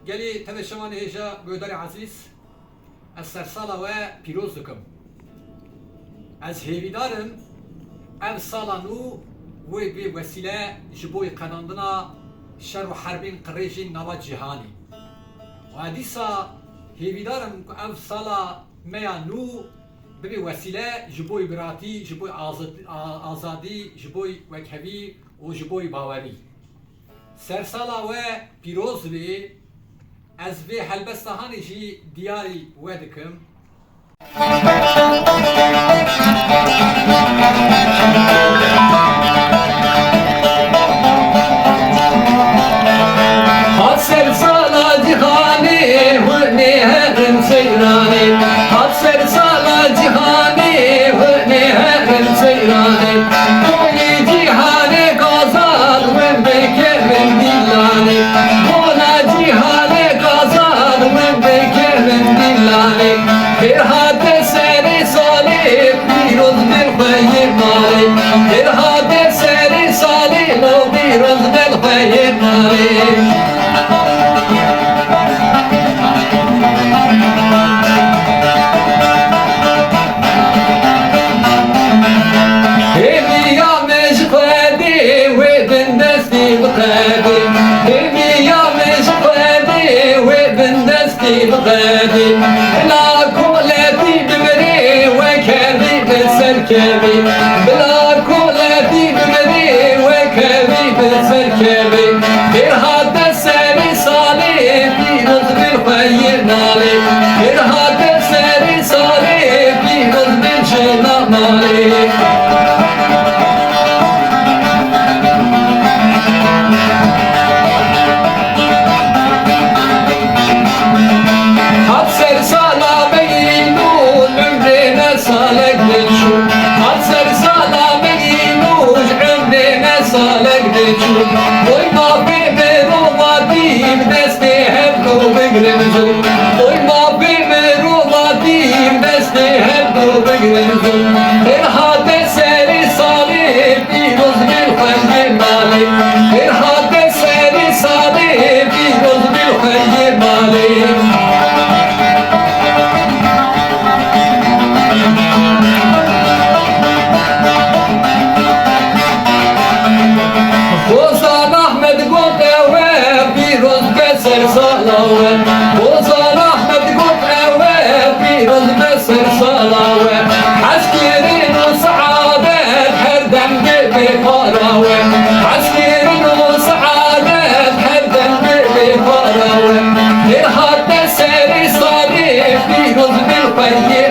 قالي تبع شمان هيجا بوداري عزيز السرسالة و بيروزكم از هيفي دارم ام سالا نو و بوسيلة جبوي قناندنا شر وحربين قريجين نوا جهاني وهديسا هيفي دارم ام سالا ميا نو بوسيلة جبوي براتي جبوي آزادي جبوي وكهبي وجبوي باوري سرسالا و بيروز بي از به هلبستهانی جی دیاری ودکم هات سرسالا جهانی و نهرم سیرانی هات سرسالا جهانی و نهرم سیرانی توی جهانی گازار و بکرم دیلانی مولا جهانی گازار و بکرم دیلانی فرهاد سری سالی پیروز دل خیر مالی فرهاد سری سالی پیروز دل خیر مالی بغادي لا كولاتي بمري وكابي بالسركابي بلا كولاتي بمري وكابي بالسركابي غير هذا الساري صالي في نظم الخير نالي غير هذا الساري صالي في نظم الجنة نالي Oy ma be meruvati deste hep ko begremzo Oy ma be meruvati deste hep ko begremzo Her hade seri salih piroz bil khayr mali Her hade seri salih piroz bil khayr mali Ozan Ahmet Goteve piroz beser salawe Ozan Ahmet Goteve piroz beser salawe Askerin o saadet her dem gibi parawe Askerin o saadet her dem gibi parawe Bir hadde seri salih piroz bil khayr